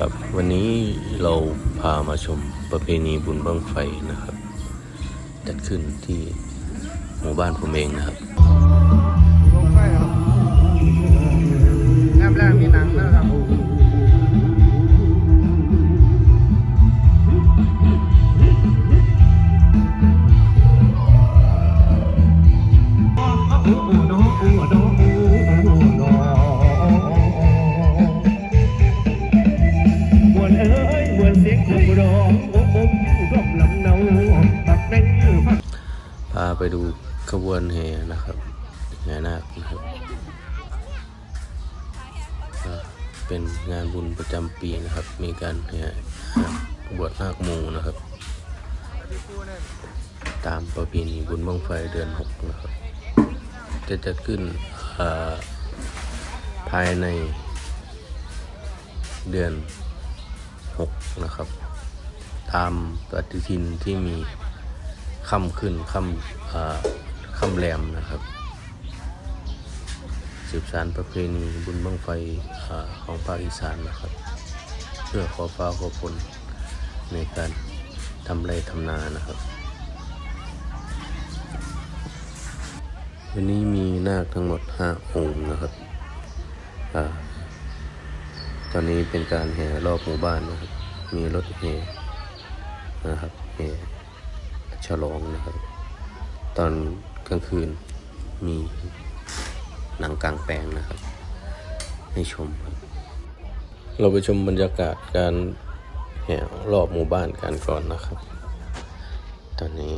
ครับวันนี้เราพามาชมประเพณีบุญบั้งไฟนะครับจัดขึ้นที่หมู่บ้านผมเองนะครับลงไปครับแนบแรกมีหนังนะครับพาไปดูขบวนแห่นะครับแห่นาคนะครับเป็นงานบุญประจำปีนะครับ มีการแห่บวชนาคหมู่นะครับ ตามประเพณีบุญบั้งไฟเดือน 6นะครับจะจัดขึ้นภายในเดือน 6นะครับตามปฏิทินที่มีค่ำขึ้นค่ำแรมนะครับสืบสานประเพณีบุญบั้งไฟของภาคอีสานนะครับเพื่อขอฟ้าขอฝนในการทำไร่ทำนานะครับวันนี้มีนาคทั้งหมด5 องค์นะครับตอนนี้เป็นการแห่รอบหมู่บ้านนะครับมีรถแห่นะครับแห่ฉลองนะครับตอนกลางคืนมีหนังกลางแปลงนะครับให้ชมครับเราไปชมบรรยากาศการแห่รอบหมู่บ้านกันก่อนนะครับตอนนี้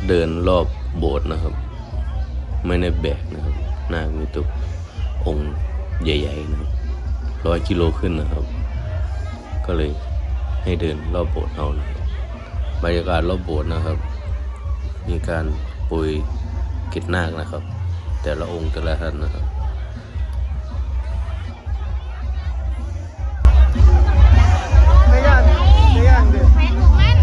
เดินรอบโบสถ์นะครับ ไม่ได้แบกนะครับนาคมีตัวองค์ใหญ่ๆนะครับ100 กิโลขึ้นนะครับ ก็เลยให้เดินรอบโบสถ์เอานะครับบรรยากาศรอบโบสถ์นะครับ มีการโปรยเกศนาคนะครับ แต่ละองค์แต่ละท่านนะครับ ไม่ยากไม่ยากดิ แฟนลูกมัน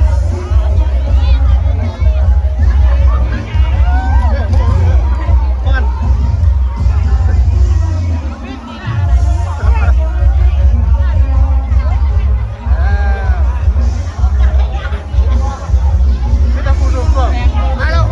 มันไม่ต้องพูดรวมๆมาแล้ว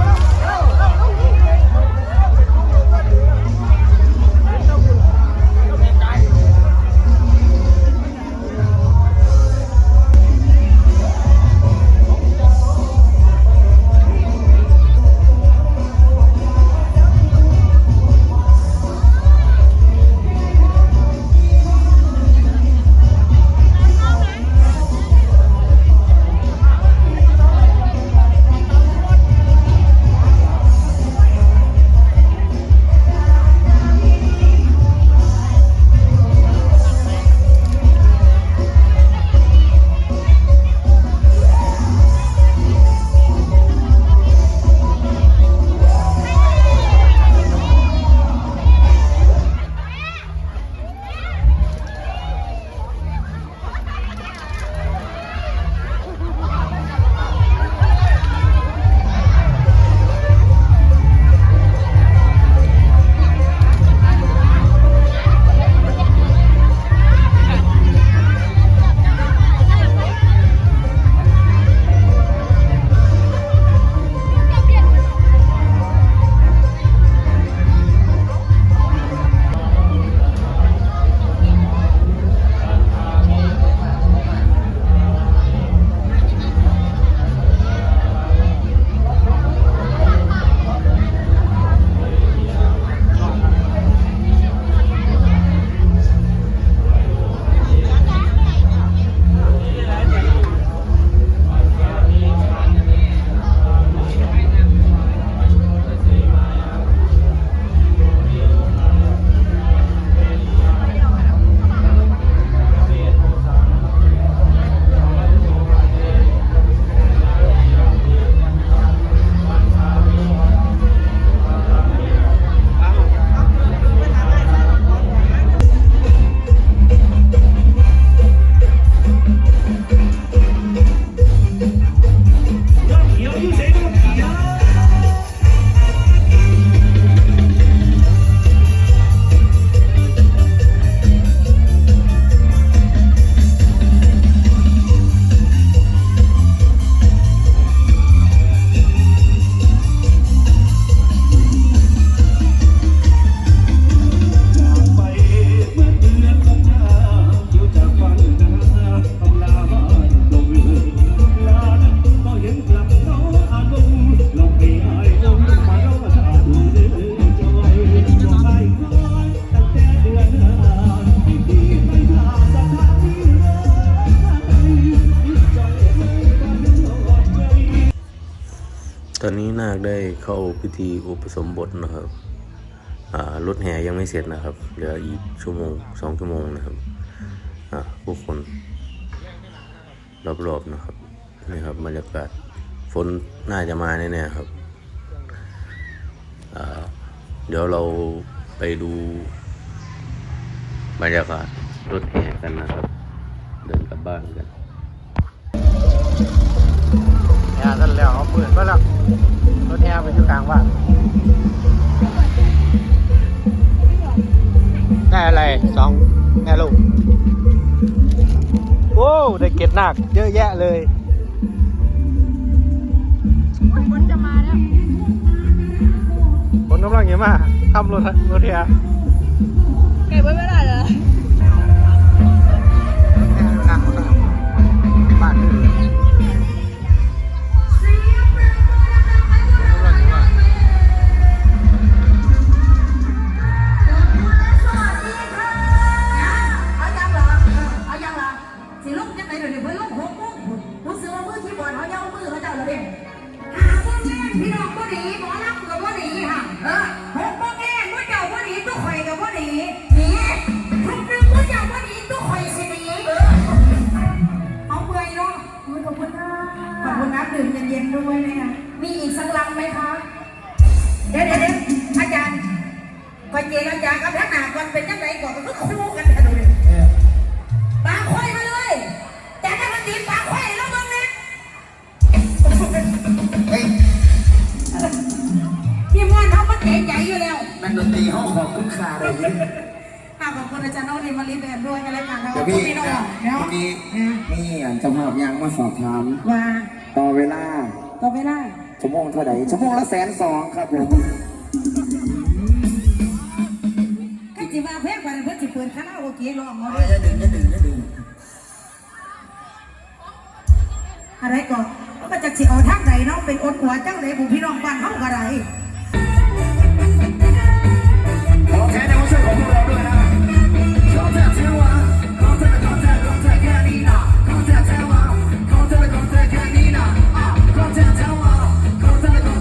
ตอนนี้นาคได้เข้าพิธีอุปสมบทนะครับรถแห่ยังไม่เสร็จนะครับเหลืออีก2 ชั่วโมงนะครับผู้คนรอบๆนะครับนี่ครับบรรยากาศฝนน่าจะมาแน่ๆครับเดี๋ยวเราไปดูบรรยากาศรถแห่กันนะครับ เดินกลับบ้านกัน แห่กันแล้วเขาเปิดมาแล้วรถแห่ไปอยู่กลางบ้านได้อะไร2 แม่ลูกโอ้ได้เกศนาคเยอะแยะเลย คนจะมาแล้ว คนกำลังเยอะมากขับรถแห่ เก็บไว้ไม่ได้เลย บ้านเลย พี่น้องบ่หนีหมอรักกับบ่หนีค่ะ6 โมงแรกมื้อเจ้าบ่หนีตู้ข่อยกับบ่หนีหนีทุกนึงมื้อเจ้าบ่หนีตู้ข่อยสิหนีเอาเปื่อยเนาะขอบคุณค่ะขอบคุณนะดื่มเย็นๆด้วยนะคะมีอีกสักลังไหมคะเดี๋ยวอาจารย์ก่อนเจรจากับท่านหนาก่อนเป็นยังไงก่อนมันก็คู่กันกันเลยปาควายมาเลยแต่ถ้ามันตีปาควายแล้วมึงเนี่ยพี่ม่วนเขาก็เจ๋งใหญ่อยู่แล้วนักดนตรีเขาขอบคุณค่าเลยขอบคุณอาจารย์โน้ตมาลีแบนด้วยกันแล้วกันนะขอบคุณพี่น้องเนาะนี่อันเจ้าภาพยังมาสอบถาม ว่า ต่อเวลา ชั่วโมงเท่าไหร่ชั่วโมงละ120,000ครับผม ข้าจีว่าเพื่อนกันเพื่อนจีเปิดคณะโอเคลองมา อย่าดึงอะไรก่อนก็จะสิเอาทางไหนเนาะเป็นอดหัวเจ้าไหนผู้พี่น้องบ้านเขาอะไร ขอแทนในวันศุกร์ของพวกเราด้วยนะขอแทนเทวะขอแทนแค่นี้นะขอแทนเทวะขอแทนแค่นี้นะขอแทนเทวะขอแทนเ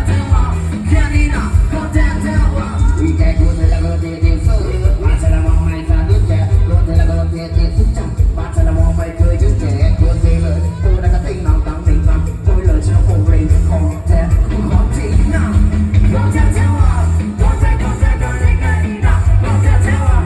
ทวะแค่นี้นะขอแทนเทวะวิแกกูเธอละก็เด็ดสู้มาเธอละมองไม่ตาดุจแกกูเธอละก็เด็ดสุดจังมาเธอละมองไม่เคยจุดแกกูเธอเลยกูนั่นก็ติ้งน้องตั้งติ้งตั้งกูเลยฉันคงเลยของแท้ของจริงนะขอแทนเทวะขอแทนแค่นี้นะขอแทนเทวะ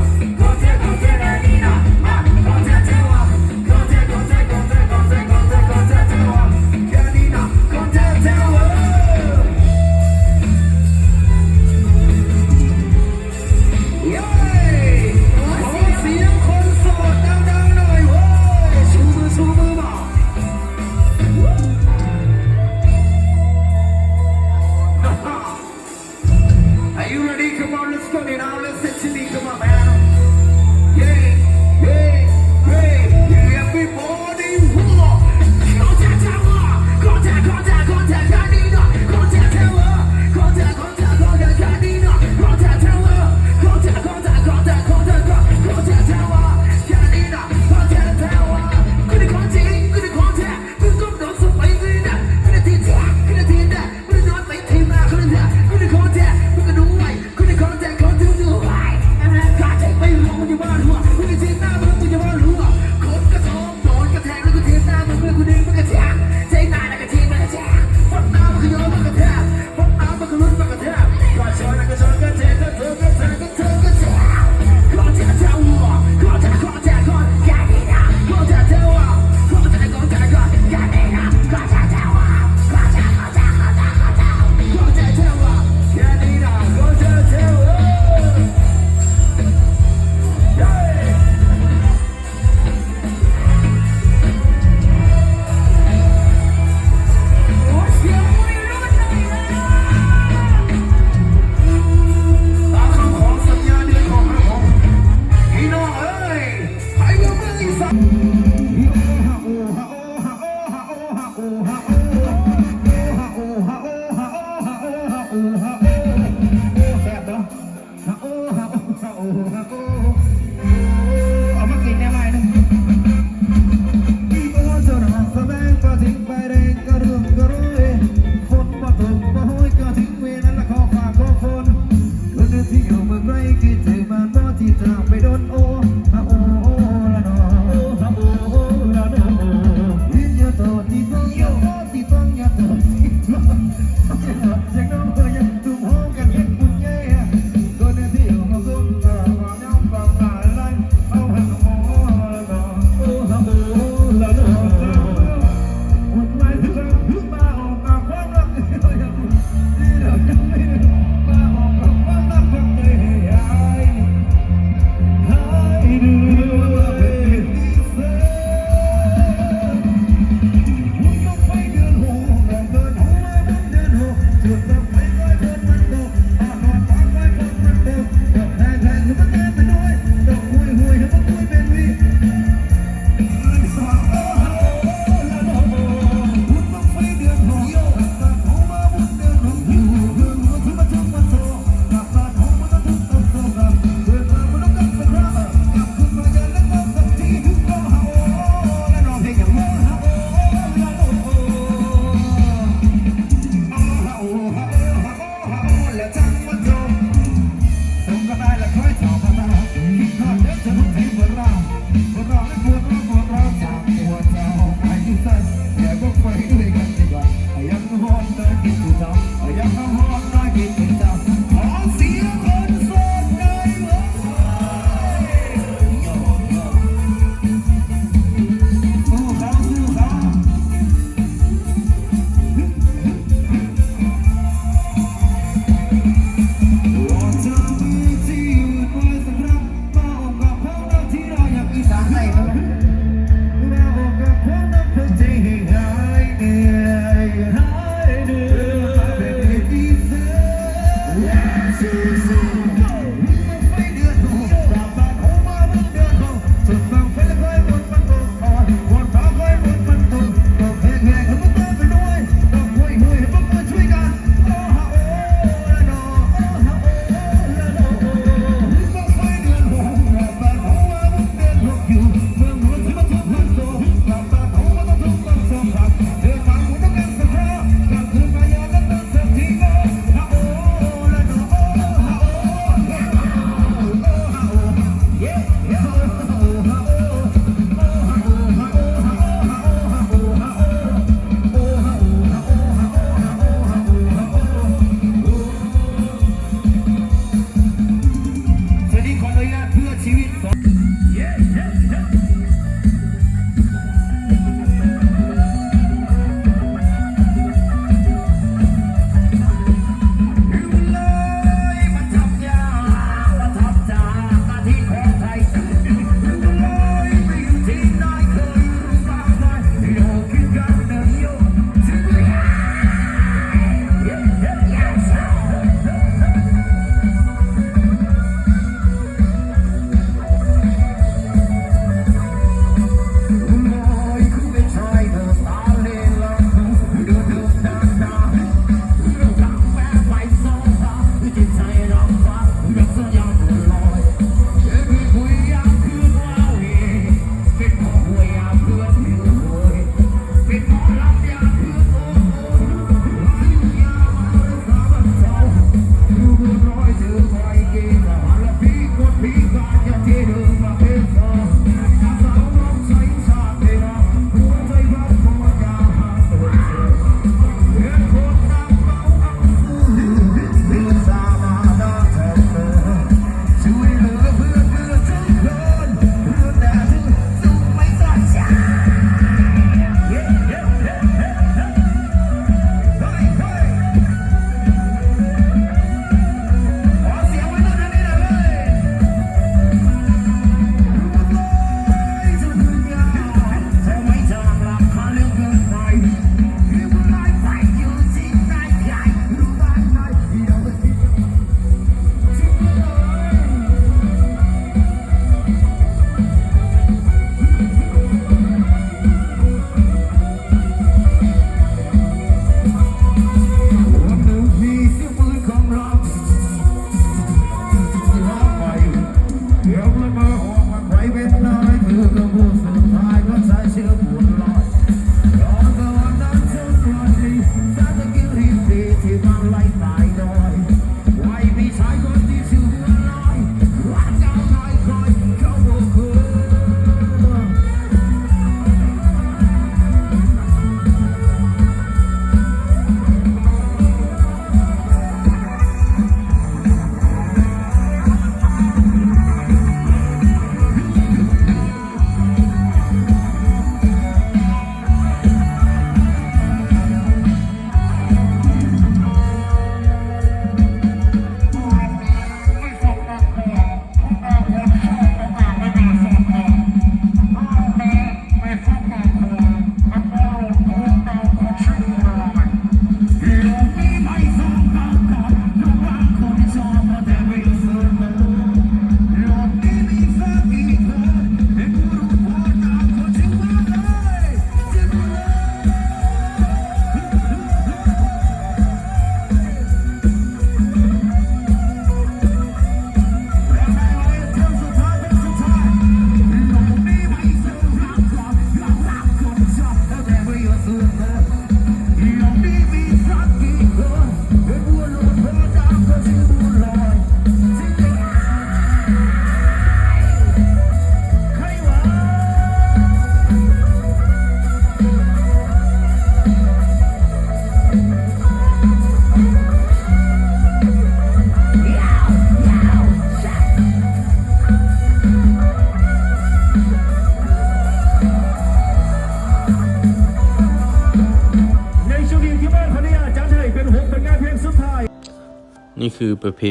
นี่คือประเพ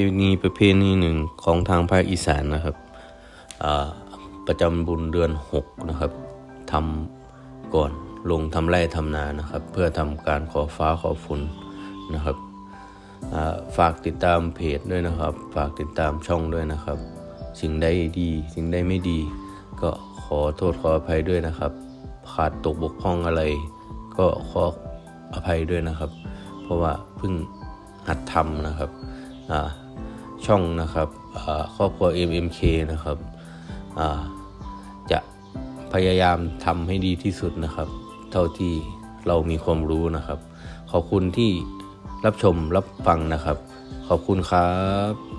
ณีหนึ่งของทางภาคอีสานนะครับประจำบุญเดือน6นะครับทำก่อนลงทำไร่ทำนานะครับเพื่อทำการขอฟ้าขอฝนนะครับฝากติดตามเพจด้วยนะครับฝากติดตามช่องด้วยนะครับสิ่งใดดีสิ่งใดไม่ดีก็ขอโทษขออภัยด้วยนะครับขาดตกบกพร่องอะไรก็ขออภัยด้วยนะครับเพราะว่าเพิ่งหัดทำนะครับช่องนะครับครอบครัว MMK นะครับจะพยายามทำให้ดีที่สุดนะครับเท่าที่เรามีความรู้นะครับขอบคุณที่รับชมรับฟังนะครับขอบคุณครับ